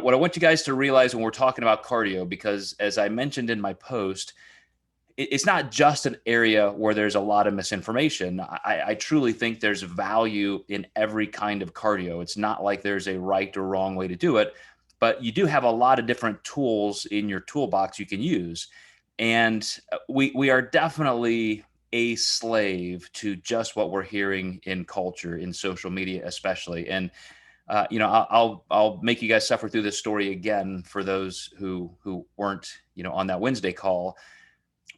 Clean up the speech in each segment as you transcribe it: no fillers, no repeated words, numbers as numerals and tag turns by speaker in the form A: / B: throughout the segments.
A: what I want you guys to realize when we're talking about cardio, because as I mentioned in my post, it's not just an area where there's a lot of misinformation. I truly think there's value in every kind of cardio. It's not like there's a right or wrong way to do it, but you do have a lot of different tools in your toolbox you can use. And we are definitely a slave to just what we're hearing in culture, in social media, especially. And I'll make you guys suffer through this story again for those who weren't on that Wednesday call.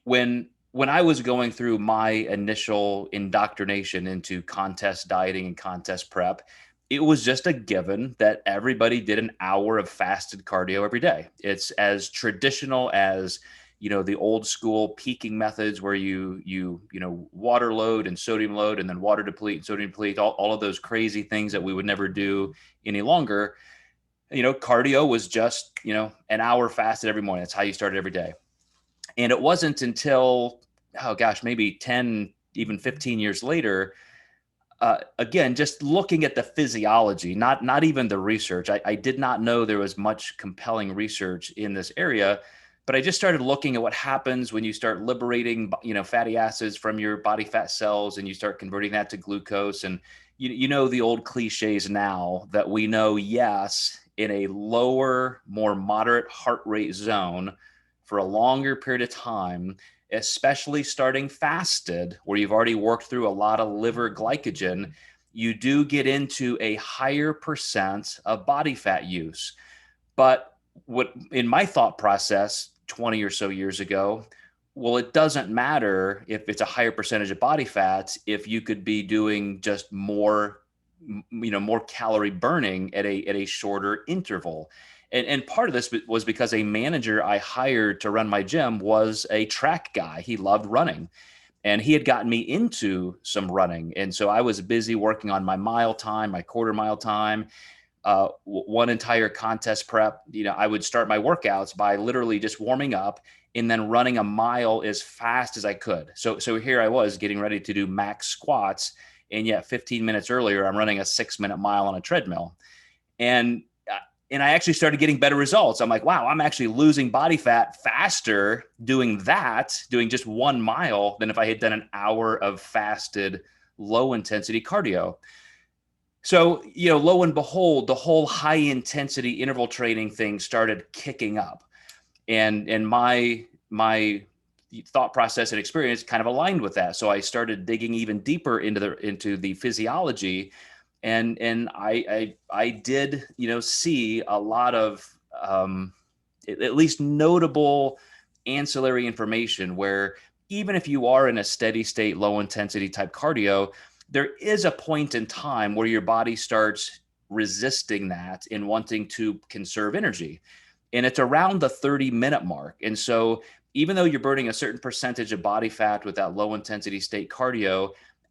A: When I was going through my initial indoctrination into contest dieting and contest prep, it was just a given that everybody did an hour of fasted cardio every day. It's as traditional as the old school peaking methods where you water load and sodium load and then water deplete and sodium deplete, all of those crazy things that we would never do any longer. Cardio was just an hour fasted every morning. That's how you started every day. And it wasn't until, oh gosh, maybe 10, even 15 years later, again, just looking at the physiology, not even the research. I did not know there was much compelling research in this area, but I just started looking at what happens when you start liberating, fatty acids from your body fat cells and you start converting that to glucose. And the old cliches now that we know, yes, in a lower, more moderate heart rate zone for a longer period of time, especially starting fasted, where you've already worked through a lot of liver glycogen, you do get into a higher percent of body fat use. But what in my thought process 20 or so years ago, well, it doesn't matter if it's a higher percentage of body fats if you could be doing just more calorie burning at a shorter interval. And part of this was because a manager I hired to run my gym was a track guy. He loved running and he had gotten me into some running. And so I was busy working on my mile time, my quarter mile time, one entire contest prep. I would start my workouts by literally just warming up and then running a mile as fast as I could. So here I was getting ready to do max squats. And yet 15 minutes earlier, I'm running a 6-minute mile on a treadmill. And I actually started getting better results. I'm like, wow, I'm actually losing body fat faster doing just 1 mile than if I had done an hour of fasted low intensity cardio. So, lo and behold, the whole high intensity interval training thing started kicking up. And my thought process and experience kind of aligned with that. So I started digging even deeper into the physiology. And I did, see a lot of at least notable ancillary information where even if you are in a steady state, low intensity type cardio, there is a point in time where your body starts resisting that and wanting to conserve energy. And it's around the 30-minute mark. And so even though you're burning a certain percentage of body fat with that low intensity state cardio,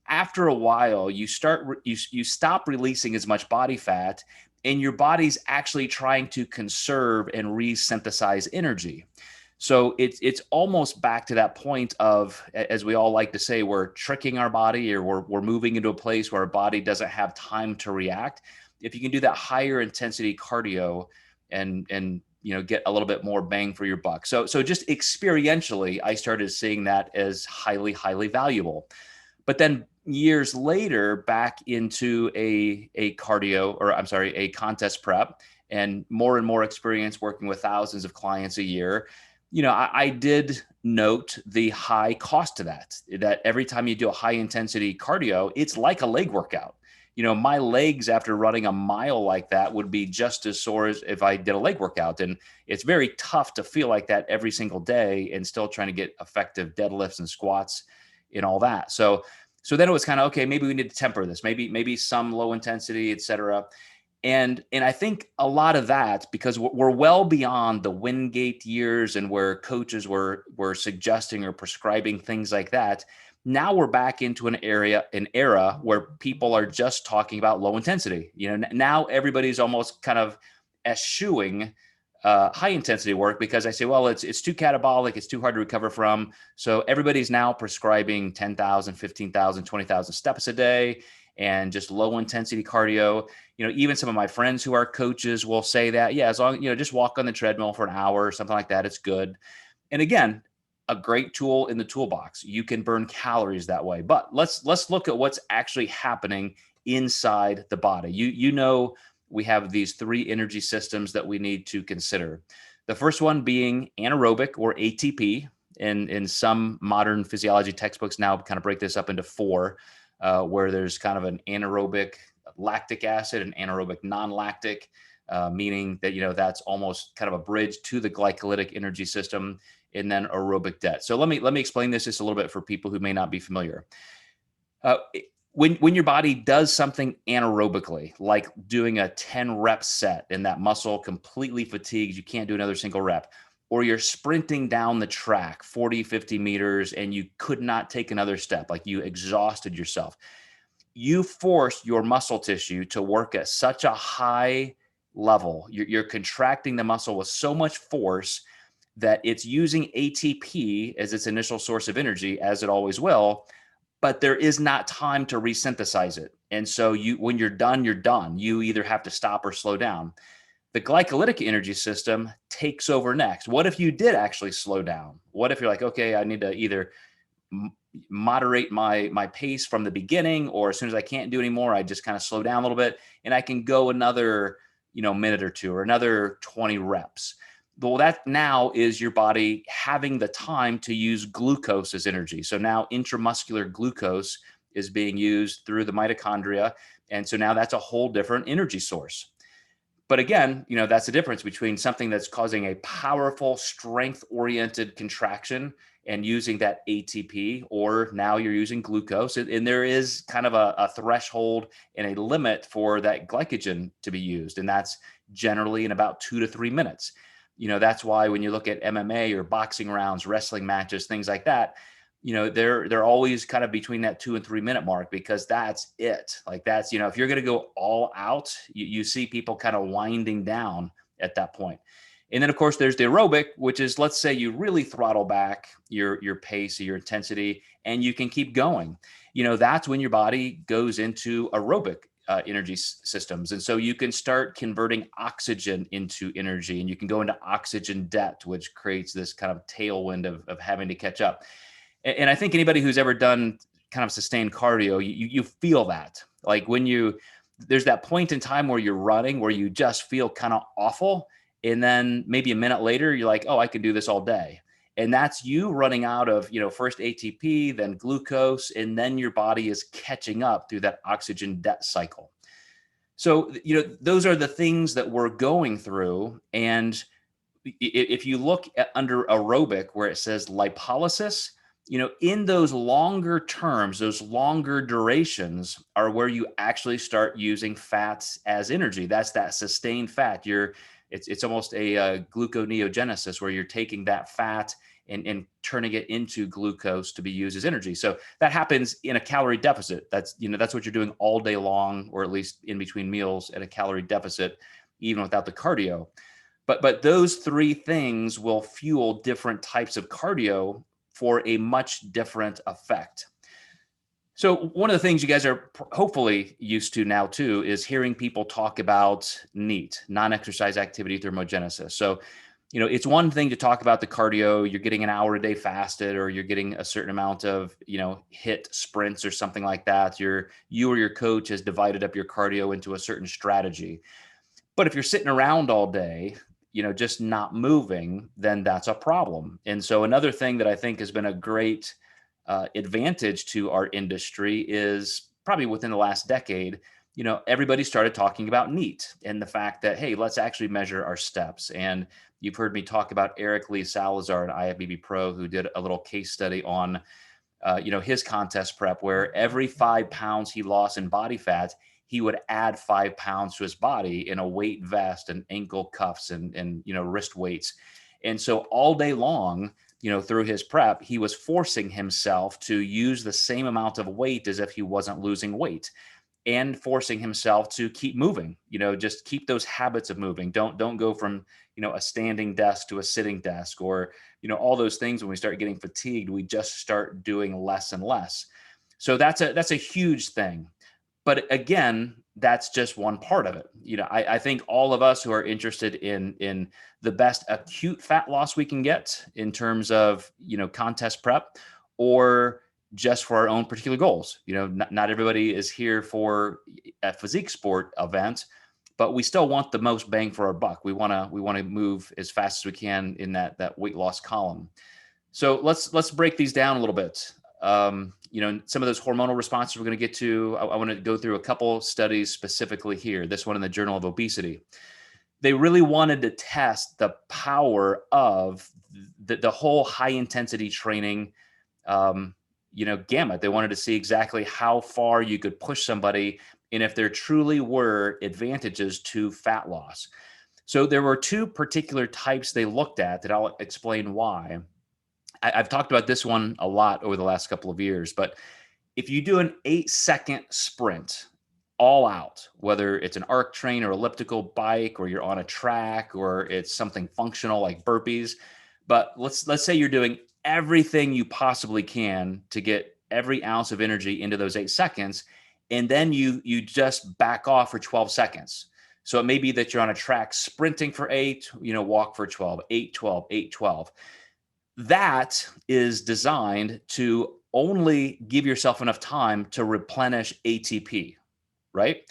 A: after a while, you stop releasing as much body fat and your body's actually trying to conserve and resynthesize energy. So it's almost back to that point of, as we all like to say, we're tricking our body or we're moving into a place where our body doesn't have time to react. If you can do that higher intensity cardio and get a little bit more bang for your buck. So just experientially, I started seeing that as highly, highly valuable. But then years later, back into a contest prep and more experience working with thousands of clients a year, I did note the high cost to that every time you do a high intensity cardio, it's like a leg workout. My legs after running a mile like that would be just as sore as if I did a leg workout. And it's very tough to feel like that every single day and still trying to get effective deadlifts and squats and all that. So then it was kind of, okay, maybe we need to temper this, maybe some low intensity, et cetera. And I think a lot of that, because we're well beyond the Wingate years and where coaches were suggesting or prescribing things like that. Now we're back into an era where people are just talking about low intensity. Now everybody's almost kind of eschewing high intensity work because I say, well, it's too catabolic. It's too hard to recover from. So everybody's now prescribing 10,000, 15,000, 20,000 steps a day. and just low intensity cardio. Even some of my friends who are coaches will say that, yeah, as long, just walk on the treadmill for an hour or something like that, it's good. And again, a great tool in the toolbox. You can burn calories that way. But let's look at what's actually happening inside the body. We have these three energy systems that we need to consider. The first one being anaerobic, or ATP. In some modern physiology textbooks now kind of break this up into four, where there's kind of an anaerobic lactic acid and anaerobic non-lactic, meaning that, that's almost kind of a bridge to the glycolytic energy system, and then aerobic debt. So let me explain this just a little bit for people who may not be familiar. When your body does something anaerobically, like doing a 10 rep set and that muscle completely fatigues, you can't do another single rep, or you're sprinting down the track 40, 50 meters and you could not take another step, like you exhausted yourself, you force your muscle tissue to work at such a high level. You're contracting the muscle with so much force that it's using ATP as its initial source of energy, as it always will, but there is not time to resynthesize it. And so when you're done, you're done. You either have to stop or slow down. The glycolytic energy system takes over next. What if you did actually slow down? What if you're like, okay, I need to either moderate my pace from the beginning, or as soon as I can't do anymore, I just kind of slow down a little bit and I can go another, minute or two, or another 20 reps. Well, that now is your body having the time to use glucose as energy. So now intramuscular glucose is being used through the mitochondria. And so now that's a whole different energy source. But again, that's the difference between something that's causing a powerful, strength-oriented contraction and using that ATP, or now you're using glucose. And there is kind of a threshold and a limit for that glycogen to be used. And that's generally in about 2 to 3 minutes. That's why when you look at MMA or boxing rounds, wrestling matches, things like that, they're always kind of between that 2 and 3 minute mark, because that's it. Like that's, if you're going to go all out, you see people kind of winding down at that point. And then of course there's the aerobic, which is, let's say you really throttle back your pace or your intensity and you can keep going. That's when your body goes into aerobic energy systems. And so you can start converting oxygen into energy, and you can go into oxygen debt, which creates this kind of tailwind of having to catch up. And I think anybody who's ever done kind of sustained cardio, you feel that. Like there's that point in time where you're running, where you just feel kind of awful. And then maybe a minute later, you're like, oh, I can do this all day. And that's you running out of, first ATP, then glucose, and then your body is catching up through that oxygen debt cycle. So, those are the things that we're going through. And if you look at under aerobic, where it says lipolysis, in those longer terms, those longer durations are where you actually start using fats as energy. That's that sustained fat. It's almost a gluconeogenesis, where you're taking that fat and turning it into glucose to be used as energy. So that happens in a calorie deficit. That's what you're doing all day long, or at least in between meals at a calorie deficit, even without the cardio. But those three things will fuel different types of cardio for a much different effect. So one of the things you guys are hopefully used to now too is hearing people talk about NEAT, non-exercise activity thermogenesis. So, it's one thing to talk about the cardio, you're getting an hour a day fasted, or you're getting a certain amount of, HIIT sprints or something like that. You or your coach has divided up your cardio into a certain strategy. But if you're sitting around all day, just not moving, then that's a problem. And so another thing that I think has been a great advantage to our industry is probably within the last decade, everybody started talking about NEAT and the fact that, hey, let's actually measure our steps. And you've heard me talk about Eric Lee Salazar at IFBB Pro, who did a little case study on, his contest prep, where every 5 pounds he lost in body fat, he would add 5 pounds to his body in a weight vest and ankle cuffs and wrist weights. And so all day long, through his prep, he was forcing himself to use the same amount of weight as if he wasn't losing weight, and forcing himself to keep moving, just keep those habits of moving. Don't go from, a standing desk to a sitting desk, or, all those things. When we start getting fatigued, we just start doing less and less. So that's a huge thing. But again, that's just one part of it. I think all of us who are interested in the best acute fat loss we can get in terms of, contest prep, or just for our own particular goals. Not everybody is here for a physique sport event, but we still want the most bang for our buck. We want to move as fast as we can in that weight loss column. So let's break these down a little bit. Some of those hormonal responses we're going to get to. I want to go through a couple studies specifically here. This one in the Journal of Obesity. They really wanted to test the power of the whole high intensity training, gamut. They wanted to see exactly how far you could push somebody and if there truly were advantages to fat loss. So there were two particular types they looked at that I'll explain why. I've talked about this one a lot over the last couple of years, but if you do an 8-second sprint all out, whether it's an arc train or elliptical bike, or you're on a track, or it's something functional like burpees, but let's say you're doing everything you possibly can to get every ounce of energy into those 8 seconds, and then you just back off for 12 seconds. So it may be that you're on a track sprinting for 8, walk for 12, 8, 12, 8, 12. That is designed to only give yourself enough time to replenish ATP, right?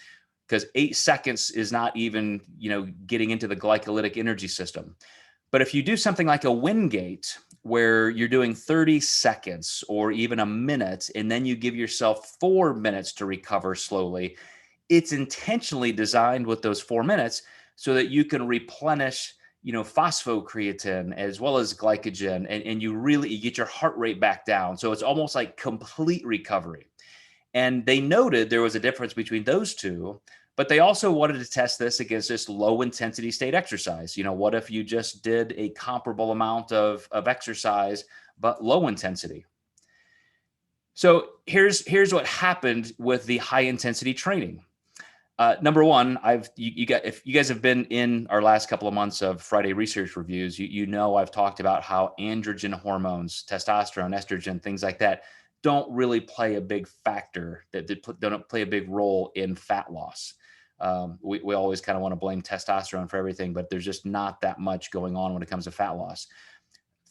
A: Because 8 seconds is not even, getting into the glycolytic energy system. But if you do something like a Wingate, where you're doing 30 seconds or even a minute, and then you give yourself 4 minutes to recover slowly, it's intentionally designed with those 4 minutes so that you can replenish phosphocreatine as well as glycogen, and you get your heart rate back down. So it's almost like complete recovery. And they noted there was a difference between those two, but they also wanted to test this against just low intensity state exercise. What if you just did a comparable amount of exercise, but low intensity? So here's what happened with the high intensity training. Number one, if you guys have been in our last couple of months of Friday research reviews, I've talked about how androgen hormones, testosterone, estrogen, things like that, don't really play a big factor, that don't play a big role in fat loss. We always kind of want to blame testosterone for everything, but there's just not that much going on when it comes to fat loss.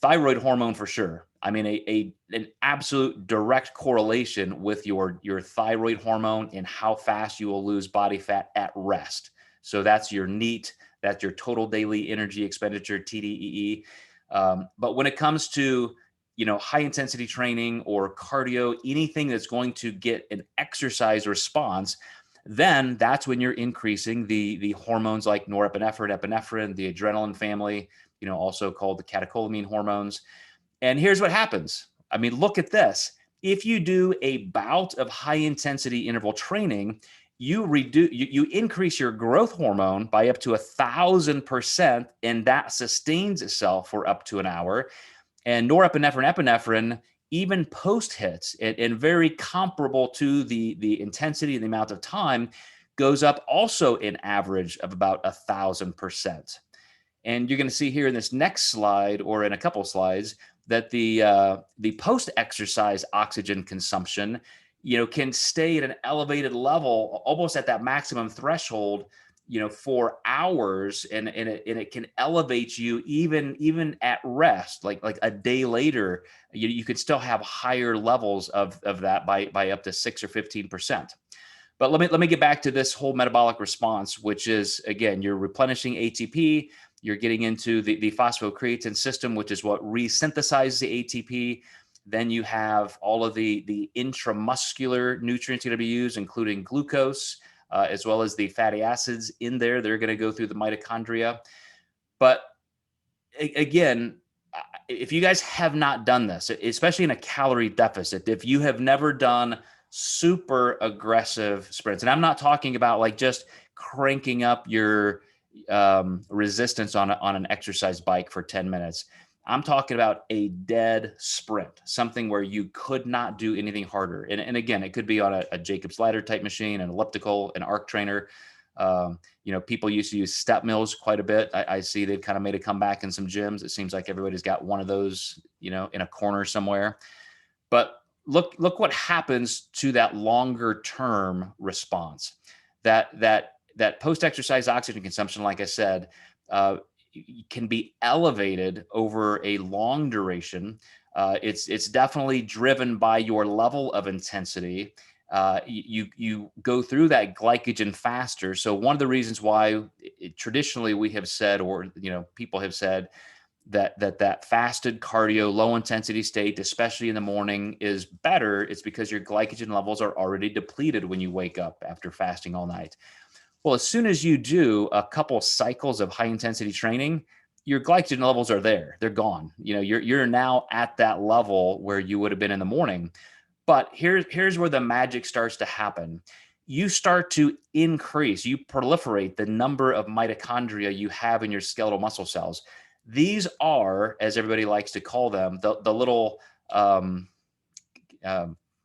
A: Thyroid hormone for sure. I mean, an absolute direct correlation with your thyroid hormone and how fast you will lose body fat at rest. So that's your NEAT, that's your total daily energy expenditure, TDEE. But when it comes to high intensity training or cardio, anything that's going to get an exercise response, then that's when you're increasing the hormones like norepinephrine, epinephrine, the adrenaline family, also called the catecholamine hormones. And here's what happens. I mean, look at this. If you do a bout of high intensity interval training, you increase your growth hormone by up to 1,000%, and that sustains itself for up to an hour. And norepinephrine, epinephrine, even post hits and very comparable to the intensity and the amount of time, goes up also in average of about 1,000%. And you're going to see here in this next slide, or in a couple of slides, that the post-exercise oxygen consumption, can stay at an elevated level, almost at that maximum threshold, for hours, and it can elevate you even at rest, like a day later. You could still have higher levels of that by up to 6 or 15%. But let me get back to this whole metabolic response, which is, again, you're replenishing ATP. You're getting into the phosphocreatine system, which is what resynthesizes the ATP. Then you have all of the intramuscular nutrients going to be used, including glucose, as well as the fatty acids in there. They're going to go through the mitochondria. But again, if you guys have not done this, especially in a calorie deficit, if you have never done super aggressive sprints, and I'm not talking about like just cranking up your resistance on an exercise bike for 10 minutes. I'm talking about a dead sprint, something where you could not do anything harder. And again, it could be on a Jacob's ladder type machine, an elliptical, an arc trainer. People used to use step mills quite a bit. I see they've kind of made a comeback in some gyms. It seems like everybody's got one of those, in a corner somewhere. But look what happens to that longer term response. That post-exercise oxygen consumption, like I said, can be elevated over a long duration. It's definitely driven by your level of intensity. You go through that glycogen faster. So one of the reasons why traditionally we have said, or people have said, that fasted cardio, low intensity state, especially in the morning, is better. It's because your glycogen levels are already depleted when you wake up after fasting all night. Well, as soon as you do a couple cycles of high intensity training, your glycogen levels are there. They're gone. You're now at that level where you would have been in the morning. But here's where the magic starts to happen. You start to increase, you proliferate the number of mitochondria you have in your skeletal muscle cells. These are, as everybody likes to call them, the little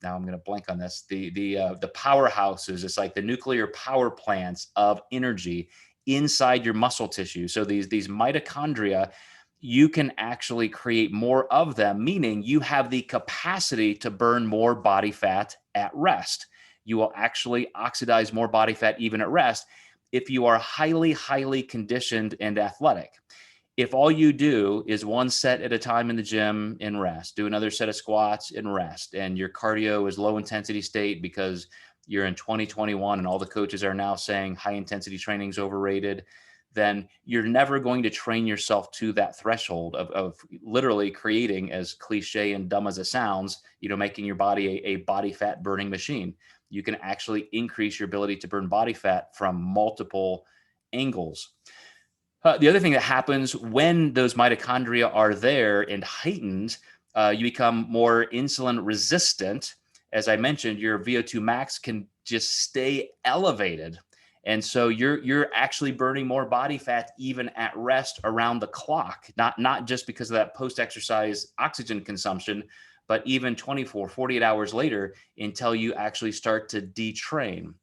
A: now I'm going to blank on this. The powerhouses. It's like the nuclear power plants of energy inside your muscle tissue. So these mitochondria, you can actually create more of them, meaning you have the capacity to burn more body fat at rest. You will actually oxidize more body fat even at rest if you are highly, highly conditioned and athletic. If all you do is one set at a time in the gym and rest, do another set of squats and rest, and your cardio is low intensity state because you're in 2021 and all the coaches are now saying high intensity training is overrated, then you're never going to train yourself to that threshold of literally creating, as cliche and dumb as it sounds, making your body a body fat burning machine. You can actually increase your ability to burn body fat from multiple angles. The other thing that happens when those mitochondria are there and heightened, you become more insulin resistant. As I mentioned, your VO2 max can just stay elevated. And so you're actually burning more body fat even at rest around the clock, not just because of that post-exercise oxygen consumption, but even 24, 48 hours later until you actually start to detrain.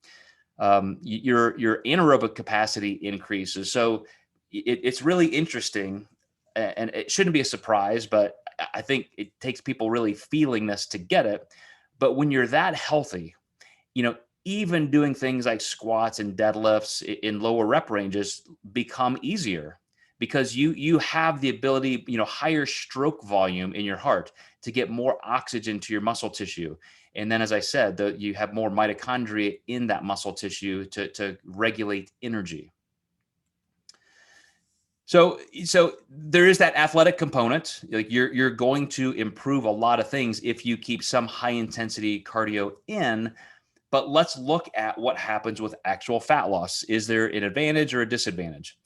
A: Your anaerobic capacity increases. So it's really interesting, and it shouldn't be a surprise, but I think it takes people really feeling this to get it. But when you're that healthy, even doing things like squats and deadlifts in lower rep ranges become easier because you have the ability, higher stroke volume in your heart to get more oxygen to your muscle tissue. And then, as I said, you have more mitochondria in that muscle tissue to regulate energy. So there is that athletic component. Like you're going to improve a lot of things if you keep some high intensity cardio in. But let's look at what happens with actual fat loss. Is there an advantage or a disadvantage?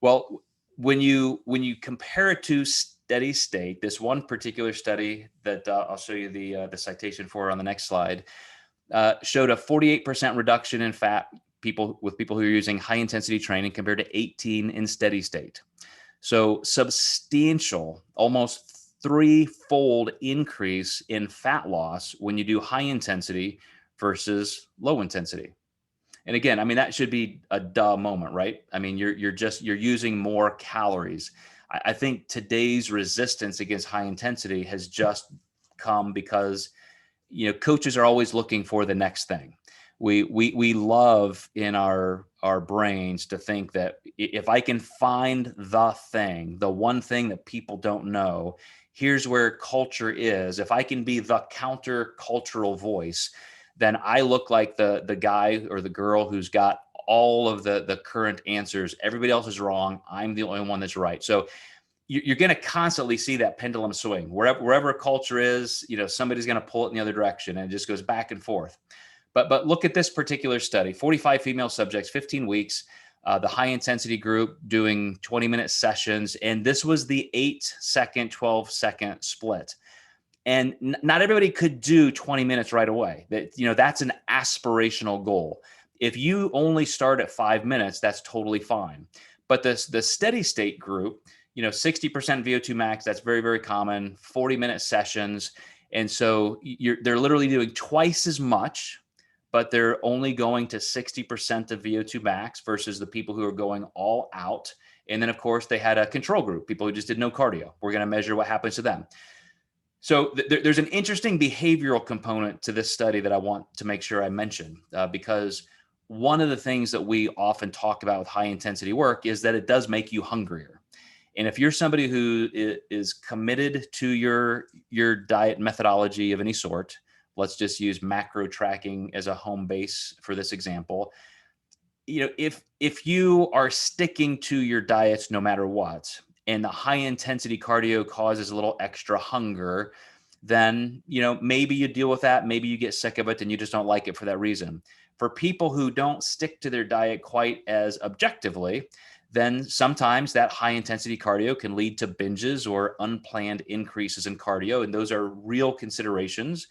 A: Well, when you compare it to steady state, this one particular study that I'll show you the citation for on the next slide showed a 48% reduction in fat people who are using high intensity training compared to 18 in steady state. So substantial, almost threefold increase in fat loss when you do high intensity versus low intensity. And again, I mean, that should be a duh moment, right? I mean, you're using more calories. I think today's resistance against high intensity has just come because coaches are always looking for the next thing. We love in our brains to think that if I can find the thing, the one thing that people don't know, here's where culture is. If I can be the counter cultural voice, then I look like the guy or the girl who's got all of the current answers. Everybody else is wrong. I'm the only one that's right. So you're going to constantly see that pendulum swing. Wherever a culture is, somebody's going to pull it in the other direction, and it just goes back and forth. But look at this particular study: 45 female subjects, 15 weeks, the high intensity group doing 20-minute sessions, and this was the 8-second, 12-second split. And not everybody could do 20 minutes right away. That's an aspirational goal. If you only start at 5 minutes, that's totally fine. But the steady state group, 60% VO2 max, that's very, very common, 40-minute sessions. And so they're literally doing twice as much, but they're only going to 60% of VO2 max versus the people who are going all out. And then, of course, they had a control group, people who just did no cardio. We're going to measure what happens to them. So there's an interesting behavioral component to this study that I want to make sure I mention, because one of the things that we often talk about with high intensity work is that it does make you hungrier. And if you're somebody who is committed to your diet methodology of any sort, let's just use macro tracking as a home base for this example. If you are sticking to your diets no matter what, and the high intensity cardio causes a little extra hunger, then maybe you deal with that, maybe you get sick of it and you just don't like it for that reason. For people who don't stick to their diet quite as objectively, then sometimes that high intensity cardio can lead to binges or unplanned increases in cardio, and those are real considerations.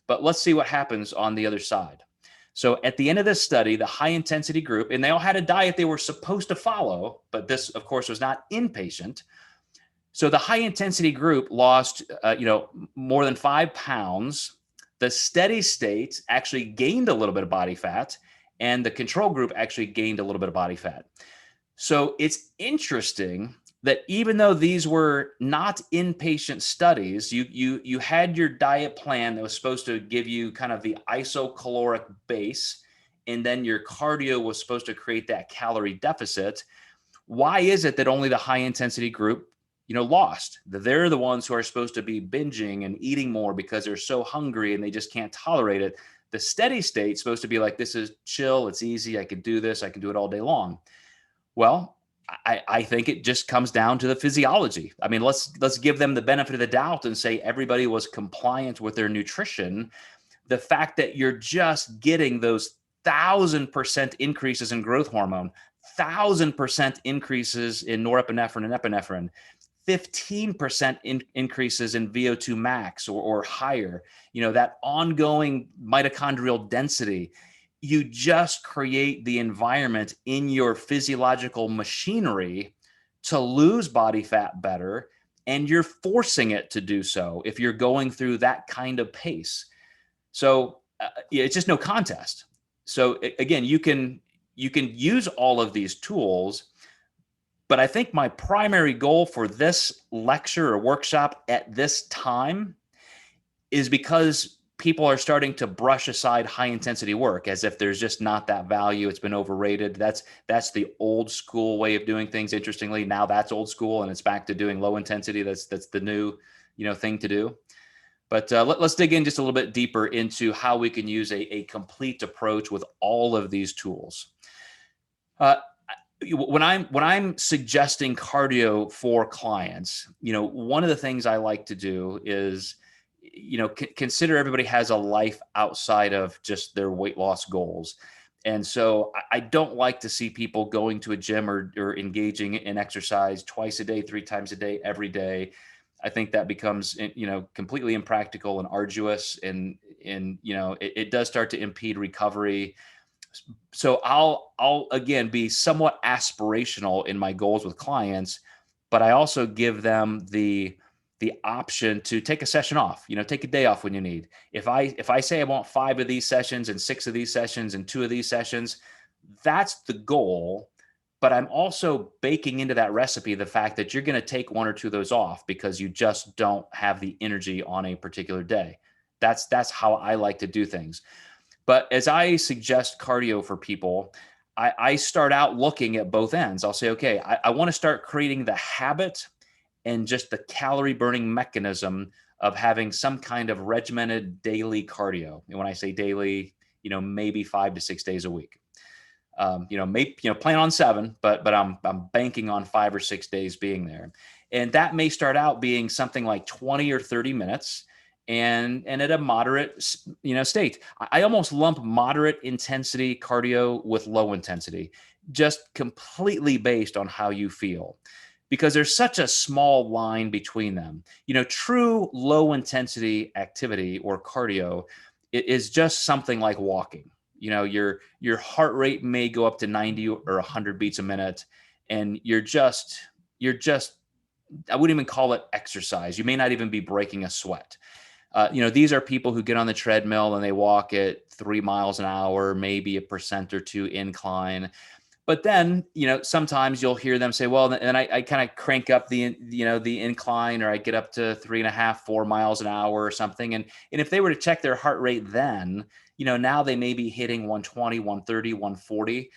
A: But let's see what happens on the other side. So at the end of this study, the high intensity group, and they all had a diet they were supposed to follow, but this, of course, was not inpatient. So the high intensity group lost, more than 5 pounds. The steady state actually gained a little bit of body fat, and the control group actually gained a little bit of body fat. So it's interesting that even though these were not inpatient studies, you had your diet plan that was supposed to give you kind of the isocaloric base, and then your cardio was supposed to create that calorie deficit. Why is it that only the high intensity group, lost? They're the ones who are supposed to be binging and eating more because they're so hungry and they just can't tolerate it. The steady state is supposed to be like, this is chill, it's easy, I can do this, I can do it all day long. Well, I think it just comes down to the physiology. I mean, let's give them the benefit of the doubt and say everybody was compliant with their nutrition. The fact that you're just getting those 1,000% increases in growth hormone, 1,000% increases in norepinephrine and epinephrine, 15% increases in VO2 max or higher, that ongoing mitochondrial density. You just create the environment in your physiological machinery to lose body fat better, and you're forcing it to do so if you're going through that kind of pace. So it's just no contest. So again, you can use all of these tools, but I think my primary goal for this lecture or workshop at this time is because people are starting to brush aside high intensity work as if there's just not that value. It's been overrated. That's the old school way of doing things. Interestingly, now that's old school and it's back to doing low intensity. That's the new, thing to do. But let's dig in just a little bit deeper into how we can use a complete approach with all of these tools. When I'm suggesting cardio for clients, one of the things I like to do is, consider everybody has a life outside of just their weight loss goals. And so I don't like to see people going to a gym or engaging in exercise twice a day, 3 times a day, every day. I think that becomes, completely impractical and arduous, and it does start to impede recovery. So I'll again be somewhat aspirational in my goals with clients, but I also give them the option to take a session off, take a day off when you need. If I say I want 5 of these sessions and 6 of these sessions and 2 of these sessions, that's the goal. But I'm also baking into that recipe the fact that you're going to take 1 or 2 of those off because you just don't have the energy on a particular day. That's how I like to do things. But as I suggest cardio for people, I start out looking at both ends. I'll say, okay, I want to start creating the habit and just the calorie burning mechanism of having some kind of regimented daily cardio. And when I say daily, maybe 5 to 6 days a week. Maybe, plan on 7, but I'm banking on 5 or 6 days being there. And that may start out being something like 20 or 30 minutes and at a moderate, state. I almost lump moderate intensity cardio with low intensity, just completely based on how you feel, because there's such a small line between them. True low intensity activity or cardio is just something like walking. Your heart rate may go up to 90 or 100 beats a minute, and you're just I wouldn't even call it exercise. You may not even be breaking a sweat. These are people who get on the treadmill and they walk at 3 miles an hour, maybe 1% or 2 incline. But then, sometimes you'll hear them say, well, and I kind of crank up the incline, or I get up to 3.5, 4 miles an hour or something. And if they were to check their heart rate, then, now they may be hitting 120, 130, 140,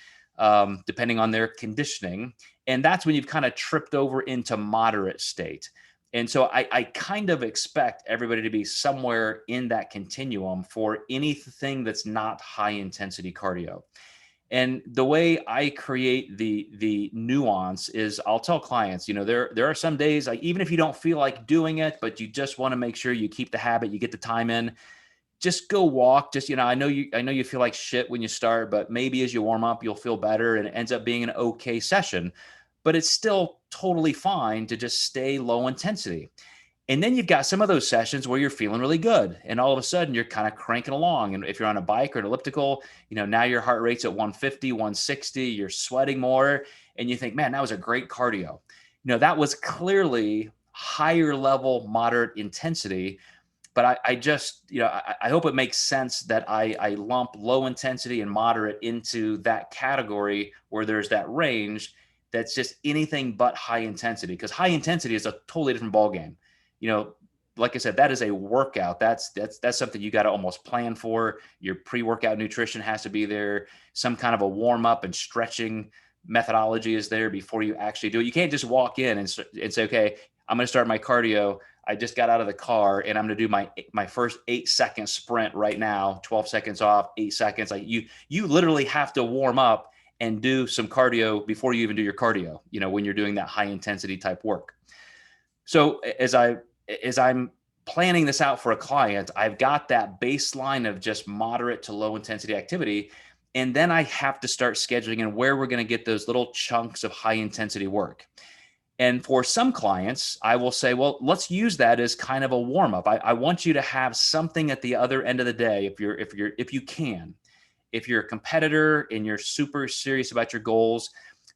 A: depending on their conditioning. And that's when you've kind of tripped over into moderate state. And so I kind of expect everybody to be somewhere in that continuum for anything that's not high intensity cardio. And the way I create the nuance is I'll tell clients, there are some days, like, even if you don't feel like doing it, but you just want to make sure you keep the habit, you get the time in, just go walk. Just, I know you feel like shit when you start, but maybe as you warm up, you'll feel better, and it ends up being an okay session. But it's still totally fine to just stay low intensity. And then you've got some of those sessions where you're feeling really good, and all of a sudden you're kind of cranking along. And if you're on a bike or an elliptical, now your heart rate's at 150, 160, you're sweating more, and you think, man, that was a great cardio. That was clearly higher level, moderate intensity. But I just, I hope it makes sense that I lump low intensity and moderate into that category where there's that range that's just anything but high intensity, because high intensity is a totally different ballgame. Like I said, that is a workout. That's something you got to almost plan for. Your pre-workout nutrition has to be there. Some kind of a warm up and stretching methodology is there before you actually do it. You can't just walk in and say, okay, I'm going to start my cardio. I just got out of the car and I'm going to do my first 8-second sprint right now. 12 seconds off, 8 seconds. Like you literally have to warm up and do some cardio before you even do your cardio, when you're doing that high intensity type work. So as I'm planning this out for a client, I've got that baseline of just moderate to low intensity activity. And then I have to start scheduling in where we're going to get those little chunks of high intensity work. And for some clients, I will say, well, let's use that as kind of a warm up. I want you to have something at the other end of the day. If you can, if you're a competitor and you're super serious about your goals,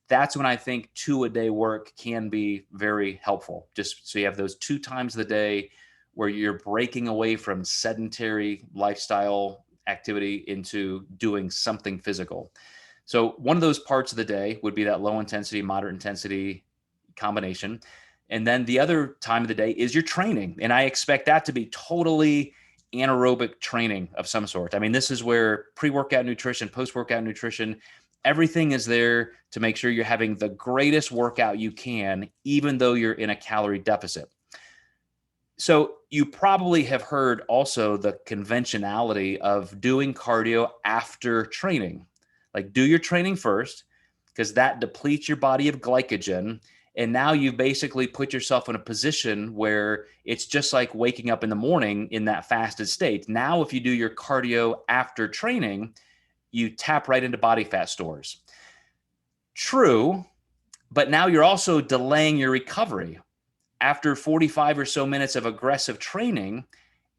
A: that's when I think 2-a-day work can be very helpful. Just so you have those 2 times of the day where you're breaking away from sedentary lifestyle activity into doing something physical. So one of those parts of the day would be that low intensity, moderate intensity combination. And then the other time of the day is your training. And I expect that to be totally anaerobic training of some sort. I mean, this is where pre-workout nutrition, post-workout nutrition, everything is there to make sure you're having the greatest workout you can, even though you're in a calorie deficit. So you probably have heard also the conventionality of doing cardio after training. Like, do your training first, because that depletes your body of glycogen. And now you basically put yourself in a position where it's just like waking up in the morning in that fasted state. Now, if you do your cardio after training, you tap right into body fat stores. True, but now you're also delaying your recovery. After 45 or so minutes of aggressive training,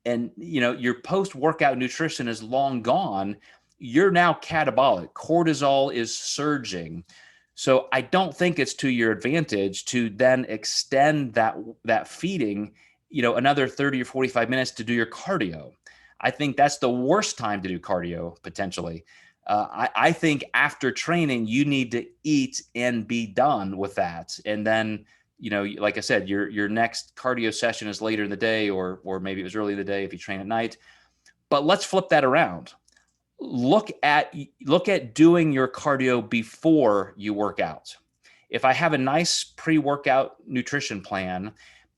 A: and your post-workout nutrition is long gone, you're now catabolic. Cortisol is surging. So I don't think it's to your advantage to then extend that feeding, another 30 or 45 minutes to do your cardio. I think that's the worst time to do cardio potentially. I think after training, you need to eat and be done with that. And then, like I said, your next cardio session is later in the day, or maybe it was early in the day if you train at night. But let's flip that around. Look at doing your cardio before you work out. If I have a nice pre-workout nutrition plan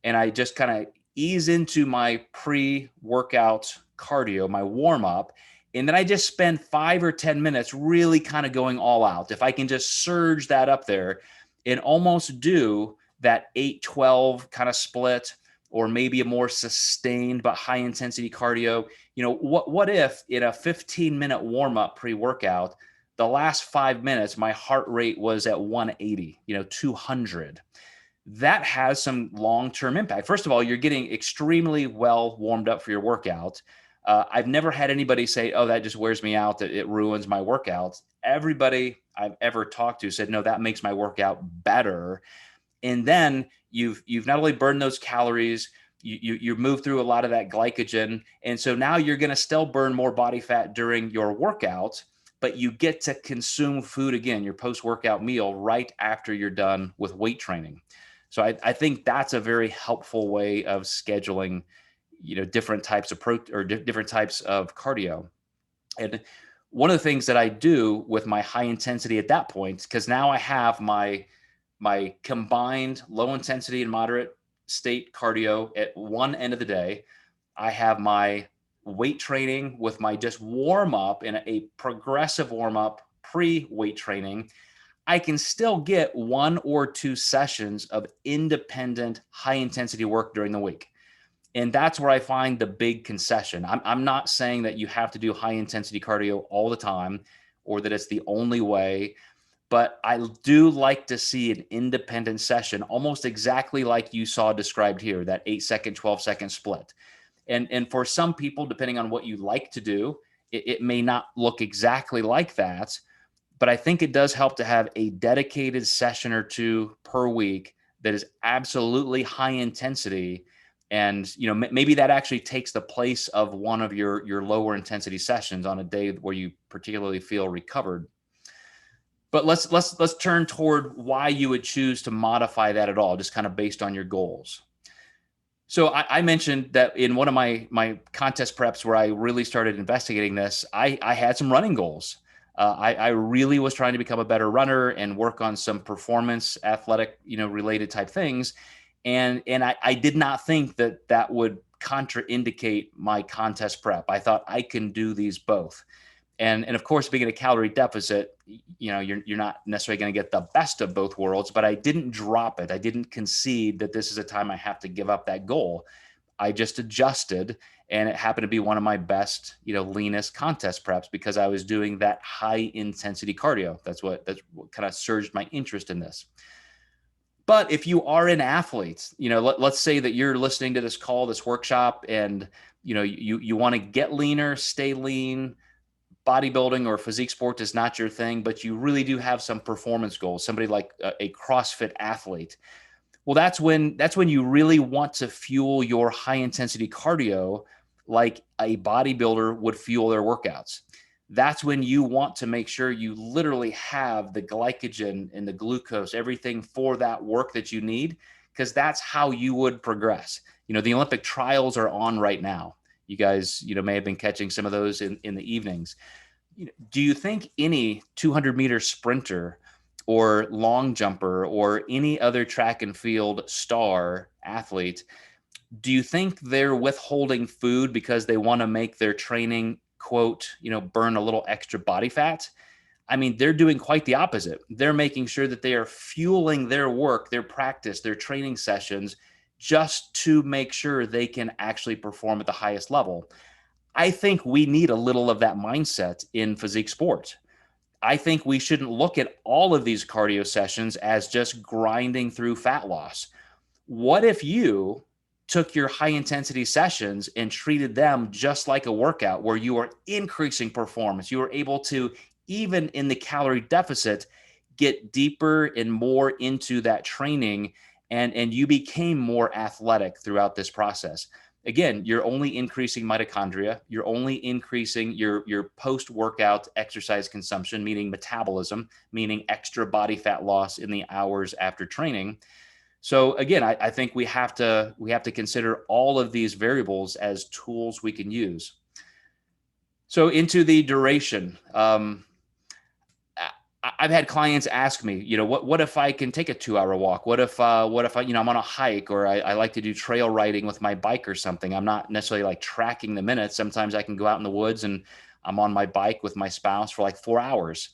A: and I just kind of ease into my pre-workout cardio, my warm-up, and then I just spend 5 or 10 minutes really kind of going all out. If I can just surge that up there and almost do that 8-12 kind of split, or maybe a more sustained but high intensity cardio, what if in a 15-minute warm up pre-workout, the last 5 minutes, my heart rate was at 180, 200. That has some long-term impact. First of all, you're getting extremely well warmed up for your workout. I've never had anybody say, oh, that just wears me out, that it ruins my workout. Everybody I've ever talked to said, no, that makes my workout better. And then you've not only burned those calories, you move through a lot of that glycogen. And so now you're going to still burn more body fat during your workout, but you get to consume food again, your post-workout meal, right after you're done with weight training. So I think that's a very helpful way of scheduling, different types of different types of cardio. And one of the things that I do with my high intensity at that point, because now I have my combined low intensity and moderate state cardio at one end of the day. I have my weight training with my just warm up and a progressive warm up pre weight training. I can still get 1 or 2 sessions of independent high intensity work during the week. And that's where I find the big concession. I'm not saying that you have to do high intensity cardio all the time or that it's the only way, but I do like to see an independent session, almost exactly like you saw described here, that 8-second, 12-second split. And for some people, depending on what you like to do, it may not look exactly like that, but I think it does help to have a dedicated session or two per week that is absolutely high intensity. And maybe that actually takes the place of one of your lower intensity sessions on a day where you particularly feel recovered. But let's turn toward why you would choose to modify that at all, just kind of based on your goals. So I mentioned that in one of my contest preps where I really started investigating this, I had some running goals. I really was trying to become a better runner and work on some performance athletic, related type things. And I did not think that would contraindicate my contest prep. I thought I can do these both. And of course, being in a calorie deficit, you're not necessarily going to get the best of both worlds, but I didn't drop it. I didn't concede that this is a time I have to give up that goal. I just adjusted, and it happened to be one of my best, leanest contest preps because I was doing that high intensity cardio. That's what kind of surged my interest in this. But if you are an athlete, let's say that you're listening to this call, this workshop, and you want to get leaner, stay lean. Bodybuilding or physique sport is not your thing, but you really do have some performance goals, somebody like a CrossFit athlete. Well, that's when you really want to fuel your high intensity cardio like a bodybuilder would fuel their workouts. That's when you want to make sure you literally have the glycogen and the glucose, everything for that work that you need, because that's how you would progress. The Olympic trials are on right now. You guys, may have been catching some of those in the evenings. Do you think any 200-meter sprinter or long jumper or any other track and field star athlete, do you think they're withholding food because they want to make their training, quote, burn a little extra body fat? I mean, they're doing quite the opposite. They're making sure that they are fueling their work, their practice, their training sessions, just to make sure they can actually perform at the highest level. I think we need a little of that mindset in physique sport. I think we shouldn't look at all of these cardio sessions as just grinding through fat loss. What if you took your high intensity sessions and treated them just like a workout where you are increasing performance? You are able to, even in the calorie deficit, get deeper and more into that training, and you became more athletic throughout this process. Again, you're only increasing mitochondria. You're only increasing your post-workout exercise consumption, meaning metabolism, meaning extra body fat loss in the hours after training. So again, I think we have to consider all of these variables as tools we can use. So into the duration. I've had clients ask me, what if I can take a 2-hour walk? What if I, I'm on a hike, or I like to do trail riding with my bike or something. I'm not necessarily like tracking the minutes. Sometimes I can go out in the woods and I'm on my bike with my spouse for like 4 hours.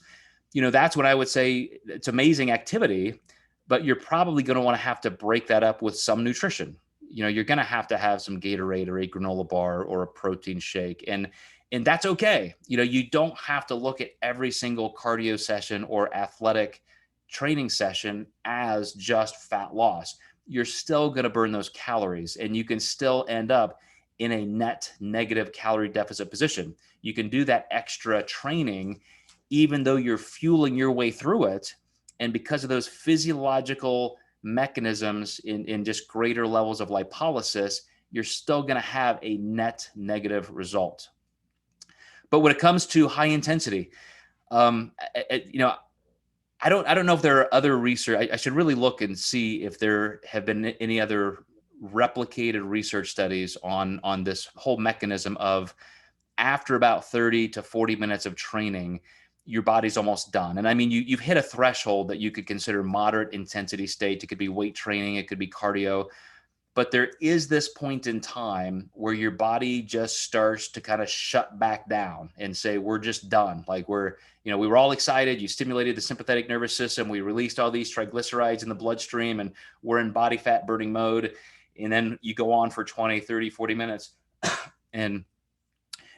A: That's when I would say it's amazing activity, but you're probably going to have to break that up with some nutrition. You're going to have some Gatorade or a granola bar or a protein shake. And that's okay. You don't have to look at every single cardio session or athletic training session as just fat loss. You're still going to burn those calories, and you can still end up in a net negative calorie deficit position. You can do that extra training, even though you're fueling your way through it. And because of those physiological mechanisms in just greater levels of lipolysis, you're still going to have a net negative result. But when it comes to high intensity, You know, I don't know if there are other research. I should really look and see if there have been any other replicated research studies on this whole mechanism of after about 30 to 40 minutes of training, your body's almost done. And I mean, you've hit a threshold that you could consider moderate intensity state. It could be weight training, it could be cardio, but there is this point in time where your body just starts to kind of shut back down and say, we're just done. Like we were all excited. You stimulated the sympathetic nervous system. We released all these triglycerides in the bloodstream and we're in body fat burning mode. And then you go on for 20, 30, 40 minutes and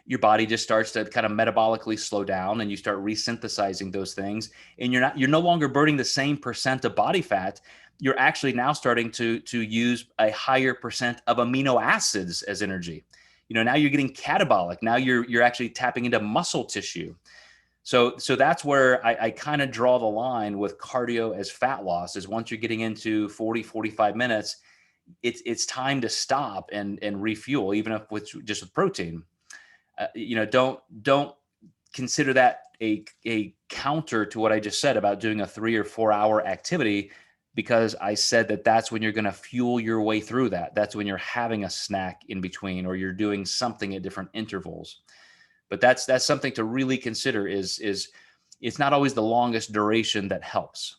A: your body just starts to kind of metabolically slow down and you start resynthesizing those things. And you're no longer burning the same percent of body fat. You're actually now starting to use a higher percent of amino acids as energy. Now you're getting catabolic. Now you're actually tapping into muscle tissue. So that's where I kind of draw the line with cardio as fat loss, is once you're getting into 40, 45 minutes, it's time to stop and refuel, even if just with protein. Don't consider that a counter to what I just said about doing a 3 or 4 hour activity, because I said that's when you're going to fuel your way through that. That's when you're having a snack in between, or you're doing something at different intervals. But that's something to really consider is it's not always the longest duration that helps.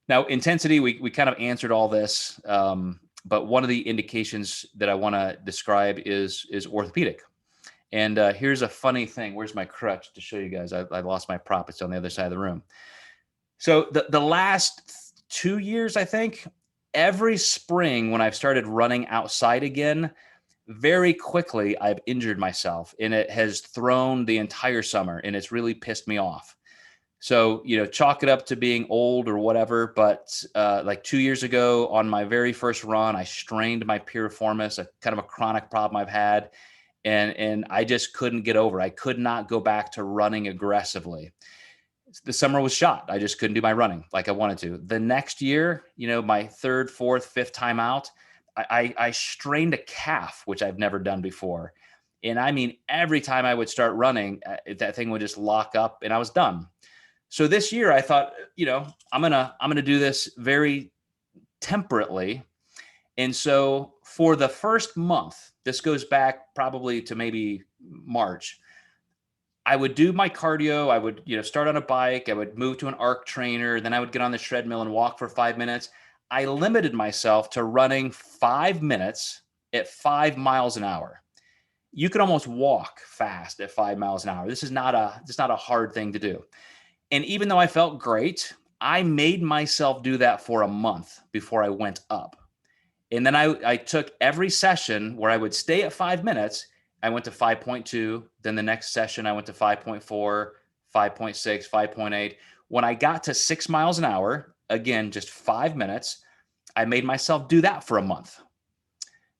A: Now, intensity, we kind of answered all this, but one of the indications that I want to describe is orthopedic. And here's a funny thing. Where's my crutch to show you guys? I lost my prop. It's on the other side of the room. So the last 2 years, I think, every spring when I've started running outside again, very quickly I've injured myself, and it has thrown the entire summer, and it's really pissed me off. So, chalk it up to being old or whatever. But like 2 years ago on my very first run, I strained my piriformis, a kind of a chronic problem I've had. And I just couldn't get over. I could not go back to running aggressively. The summer was shot. I just couldn't do my running like I wanted to. The next year, my third, fourth, fifth time out, I strained a calf, which I've never done before. And I mean, every time I would start running, that thing would just lock up and I was done. So this year I thought, I'm gonna do this very temperately. And so for the first month, this goes back probably to maybe March, I would do my cardio. I would, start on a bike. I would move to an arc trainer. Then I would get on the treadmill and walk for 5 minutes. I limited myself to running 5 minutes at 5 miles an hour. You can almost walk fast at 5 miles an hour. This is not a hard thing to do. And even though I felt great, I made myself do that for a month before I went up. And then I took every session where I would stay at 5 minutes. I went to 5.2. Then the next session, I went to 5.4, 5.6, 5.8. When I got to 6 miles an hour, again, just 5 minutes, I made myself do that for a month.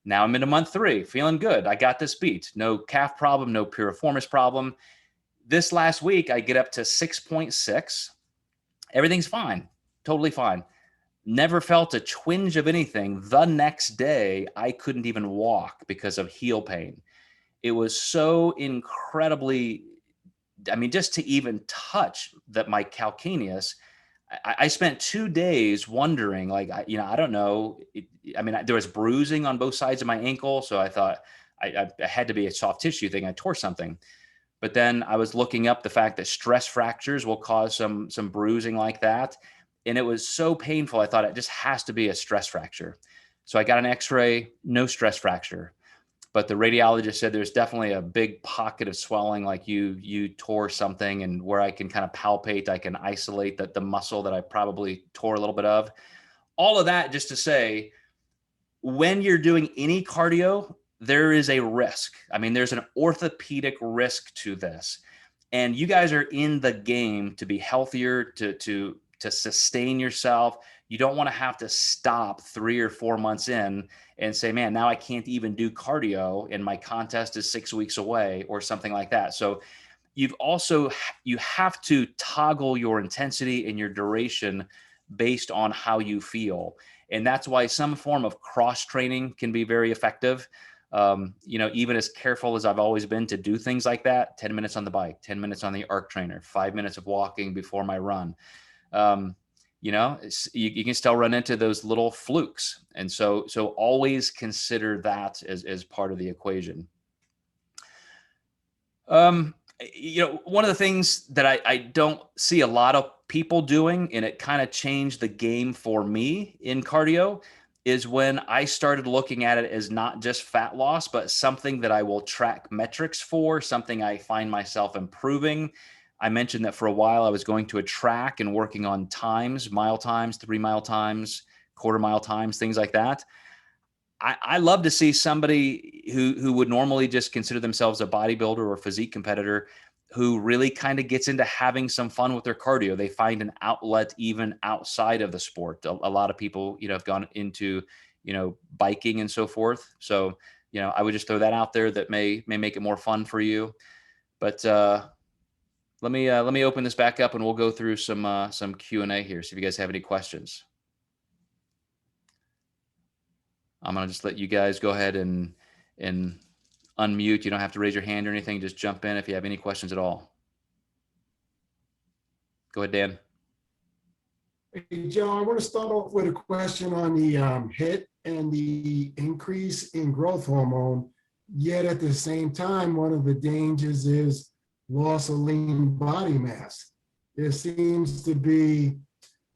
A: Now I'm into month 3, feeling good. I got this beat. No calf problem, no piriformis problem. This last week, I get up to 6.6. Everything's fine, totally fine. Never felt a twinge of anything. The next day, I couldn't even walk because of heel pain. It was so incredibly, just to even touch my calcaneus, I spent 2 days wondering, like, I don't know. There was bruising on both sides of my ankle. So I thought I had to be a soft tissue thing. I tore something. But then I was looking up the fact that stress fractures will cause some bruising like that. And it was so painful. I thought it just has to be a stress fracture. So I got an x-ray, no stress fracture. But the radiologist said there's definitely a big pocket of swelling, like you tore something, and where I can kind of palpate, I can isolate the muscle that I probably tore a little bit of. All of that just to say, when you're doing any cardio, there is a risk. There's an orthopedic risk to this. And you guys are in the game to be healthier, to sustain yourself. You don't want to have to stop 3 or 4 months in and say, man, now I can't even do cardio and my contest is 6 weeks away or something like that. So you have to toggle your intensity and your duration based on how you feel. And that's why some form of cross training can be very effective. Even as careful as I've always been to do things like that, 10 minutes on the bike, 10 minutes on the arc trainer, 5 minutes of walking before my run. You can still run into those little flukes. And so always consider that as part of the equation. One of the things that I don't see a lot of people doing, and it kind of changed the game for me in cardio, is when I started looking at it as not just fat loss, but something that I will track metrics for, something I find myself improving. I mentioned that for a while I was going to a track and working on times, mile times, 3-mile times, quarter-mile times, things like that. I love to see somebody who would normally just consider themselves a bodybuilder or physique competitor who really kind of gets into having some fun with their cardio. They find an outlet even outside of the sport. A lot of people, have gone into, biking and so forth. So, I would just throw that out there that may make it more fun for you. But let me open this back up and we'll go through some Q&A here. See if you guys have any questions. I'm going to just let you guys go ahead and unmute. You don't have to raise your hand or anything. Just jump in if you have any questions at all. Go ahead, Dan.
B: Hey, Joe, I want to start off with a question on the HIIT and the increase in growth hormone. Yet at the same time, one of the dangers is loss of lean body mass. There seems to be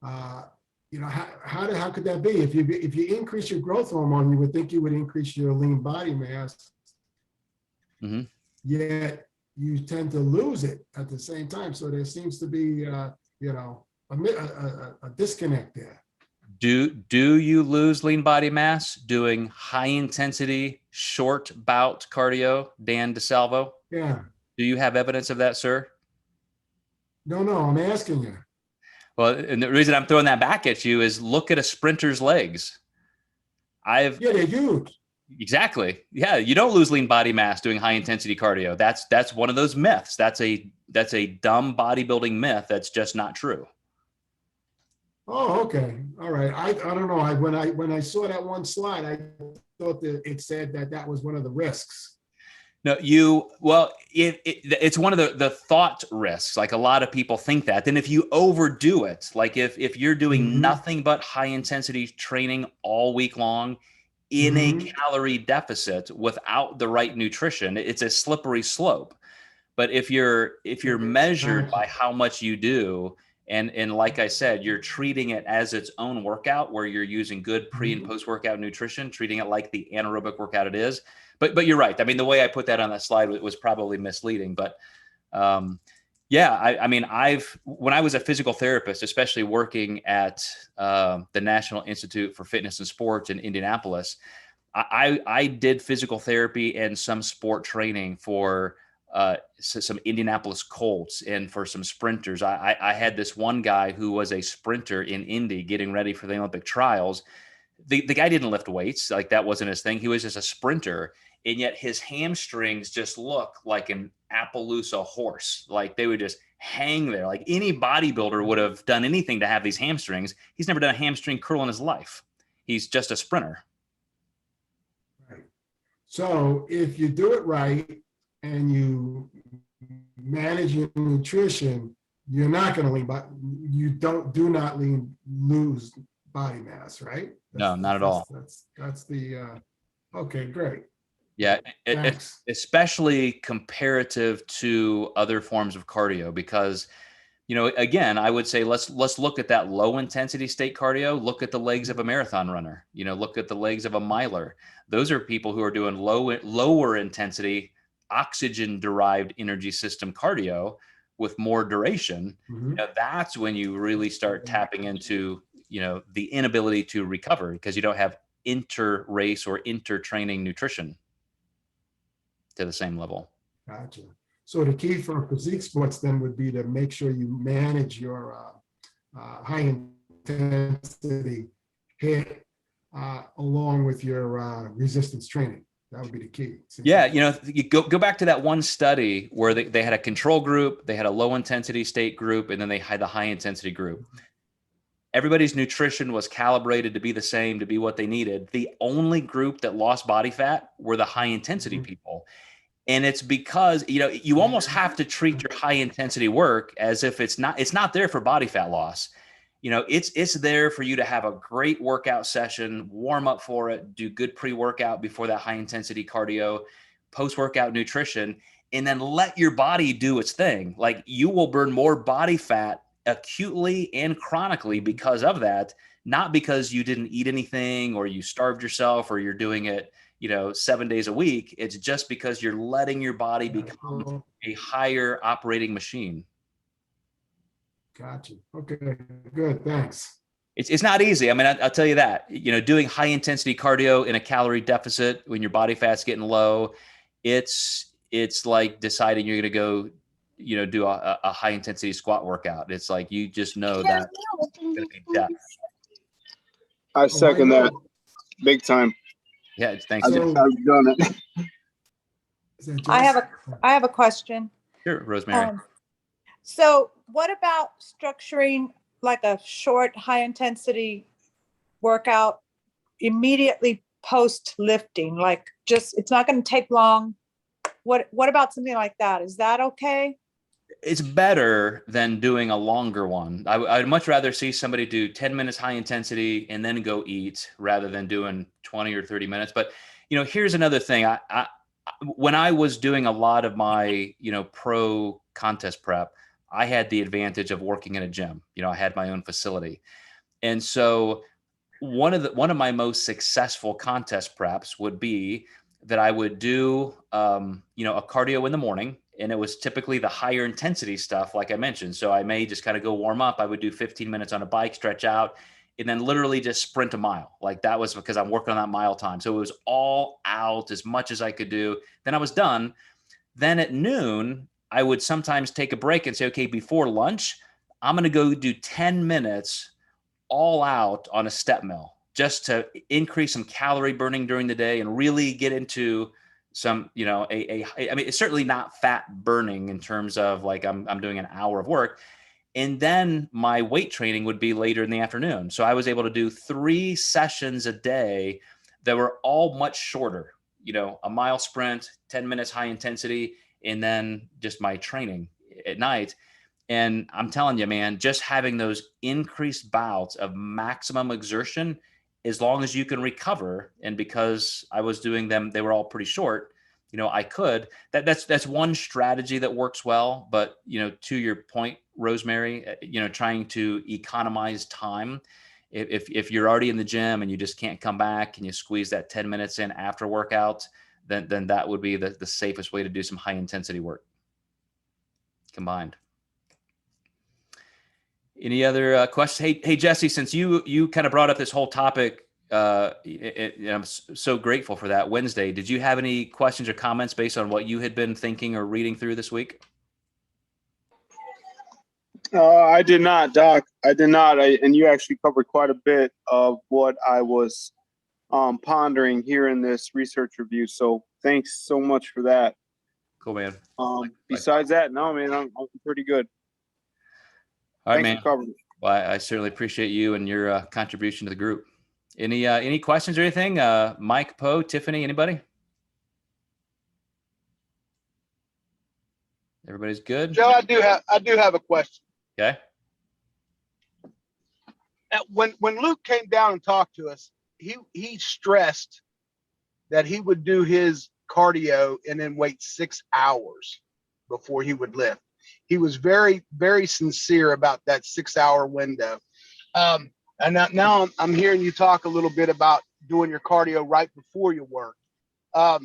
B: how could that be? If you increase your growth hormone, you would think you would increase your lean body mass. Mm-hmm. Yet you tend to lose it at the same time. So there seems to be, a disconnect there.
A: Do you lose lean body mass doing high intensity, short bout cardio, Dan DeSalvo?
B: Yeah.
A: Do you have evidence of that, sir?
B: No, I'm asking you.
A: Well, and the reason I'm throwing that back at you is look at a sprinter's legs.
B: Yeah, they're huge.
A: Exactly. Yeah, you don't lose lean body mass doing high intensity cardio. That's one of those myths. That's a dumb bodybuilding myth. That's just not true.
B: Oh, okay. All right. I don't know. When I saw that one slide, I thought that it said that was one of the risks.
A: No, it's one of the thought risks. Like a lot of people think that. Then if you overdo it, like if you're doing nothing but high intensity training all week long in a calorie deficit without the right nutrition, it's a slippery slope. But if you're measured by how much you do, and like I said, you're treating it as its own workout where you're using good pre and post workout nutrition, treating it like the anaerobic workout it is. But you're right. I mean, the way I put that on that slide was probably misleading. But when I was a physical therapist, especially working at the National Institute for Fitness and Sports in Indianapolis, I did physical therapy and some sport training for some Indianapolis Colts and for some sprinters. I had this one guy who was a sprinter in Indy getting ready for the Olympic trials. The guy didn't lift weights. Like that wasn't his thing. He was just a sprinter. And yet his hamstrings just look like an Appaloosa horse. Like they would just hang there. Like any bodybuilder would have done anything to have these hamstrings. He's never done a hamstring curl in his life. He's just a sprinter.
B: Right. So if you do it right and you manage your nutrition, you're not going to lean, but you do not lose body mass, right?
A: No, not at all.
B: That's the, okay, great.
A: Yeah, especially comparative to other forms of cardio, because, again, I would say let's look at that low intensity state cardio. Look at the legs of a marathon runner. Look at the legs of a miler. Those are people who are doing lower intensity, oxygen derived energy system cardio with more duration. That's when you really start tapping into the inability to recover because you don't have inter race or inter training nutrition to the same level.
B: Gotcha. So the key for physique sports then would be to make sure you manage your high intensity HIIT along with your resistance training. That would be the key.
A: Yeah, you go back to that one study where they had a control group, they had a low intensity state group, and then they had the high intensity group. Everybody's nutrition was calibrated to be the same, to be what they needed. The only group that lost body fat were the high intensity people. And it's because, you almost have to treat your high intensity work as if it's not there for body fat loss. It's there for you to have a great workout session, warm up for it, do good pre-workout before that high intensity cardio, post-workout nutrition, and then let your body do its thing. Like, you will burn more body fat acutely and chronically because of that, not because you didn't eat anything or you starved yourself or you're doing it 7 days a week. It's just because you're letting your body become a higher operating machine.
B: Gotcha. Okay, good. Thanks.
A: It's not easy. I mean, I'll tell you that, doing high intensity cardio in a calorie deficit when your body fat's getting low, it's like deciding you're going to go, do a high intensity squat workout. It's like, you just know that it's going to be death.
C: I second that big time.
A: Yeah, thanks.
C: I've done it.
D: I have a question.
A: Sure, Rosemary.
D: So what about structuring like a short, high intensity workout immediately post lifting? Like, just, it's not going to take long. What about something like that? Is that okay?
A: It's better than doing a longer one. I'd much rather see somebody do 10 minutes high intensity and then go eat rather than doing 20 or 30 minutes. But, here's another thing. When I was doing a lot of my, pro contest prep, I had the advantage of working in a gym. I had my own facility. And so one of my most successful contest preps would be that I would do, a cardio in the morning, and it was typically the higher intensity stuff, like I mentioned. So I may just kind of go warm up. I would do 15 minutes on a bike, stretch out, and then literally just sprint a mile. Like, that was because I'm working on that mile time. So it was all out as much as I could do. Then I was done. Then at noon, I would sometimes take a break and say, okay, before lunch, I'm going to go do 10 minutes all out on a step mill, just to increase some calorie burning during the day and really get into some, I mean, it's certainly not fat burning in terms of like I'm doing an hour of work. And then my weight training would be later in the afternoon. So I was able to do 3 sessions a day that were all much shorter, a mile sprint, 10 minutes high intensity, and then just my training at night. And I'm telling you, man, just having those increased bouts of maximum exertion, as long as you can recover. And because I was doing them, they were all pretty short, I could, that's one strategy that works well. But, to your point, Rosemary, trying to economize time. If you're already in the gym and you just can't come back and you squeeze that 10 minutes in after workout, then that would be the safest way to do some high intensity work combined. Any other questions? Hey, Jesse, since you kind of brought up this whole topic, I'm so grateful for that Wednesday. Did you have any questions or comments based on what you had been thinking or reading through this week?
C: I did not, Doc. I did not. And you actually covered quite a bit of what I was pondering here in this research review. So thanks so much for that.
A: Cool, man.
C: Besides that, no, man, I'm pretty good.
A: All right,
C: Thanks
A: man. Well, I certainly appreciate you and your contribution to the group. Any questions or anything? Mike, Poe, Tiffany, anybody? Everybody's good?
E: Joe, I do have a question.
A: Okay.
E: When Luke came down and talked to us, he stressed that he would do his cardio and then wait 6 hours before he would lift. He was very, very sincere about that 6-hour window. And now I'm hearing you talk a little bit about doing your cardio right before your work. I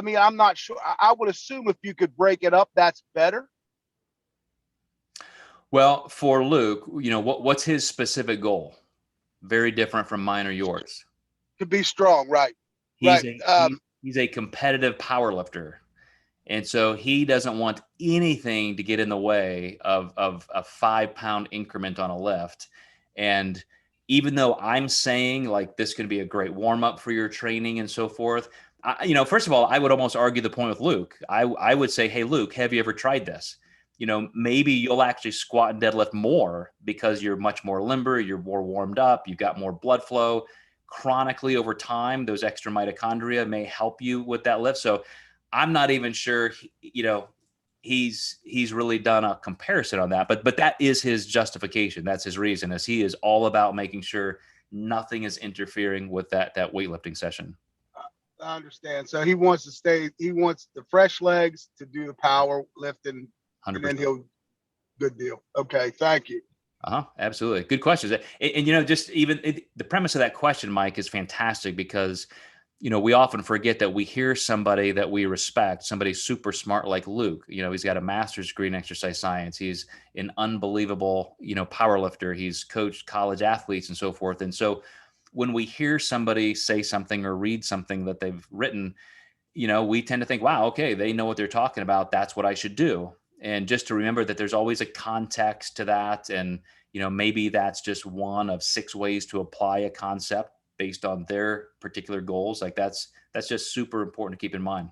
E: mean, I'm not sure. I would assume if you could break it up, that's better.
A: Well, for Luke, what's his specific goal? Very different from mine or yours.
E: To be strong, right?
A: He's a competitive power lifter. And so he doesn't want anything to get in the way of a 5-pound increment on a lift. And even though I'm saying like this could be a great warm up for your training and so forth, first of all, I would almost argue the point with Luke. I would say, hey, Luke, have you ever tried this? maybe you'll actually squat and deadlift more because you're much more limber, you're more warmed up, you've got more blood flow. Chronically over time, those extra mitochondria may help you with that lift. So I'm not even sure, he's really done a comparison on that, but that is his justification. That's his reason, is he is all about making sure nothing is interfering with that weightlifting session.
E: I understand. So he wants the fresh legs to do the power lifting,
A: 100%.
E: and then good deal. Okay. Thank you.
A: Absolutely. Good questions. And just even the premise of that question, Mike, is fantastic because, we often forget that we hear somebody that we respect, somebody super smart like Luke. He's got a master's degree in exercise science. He's an unbelievable, power lifter. He's coached college athletes and so forth. And so when we hear somebody say something or read something that they've written, we tend to think, wow, okay, they know what they're talking about. That's what I should do. And just to remember that there's always a context to that. And, maybe that's just one of 6 ways to apply a concept based on their particular goals. Like that's just super important to keep in mind.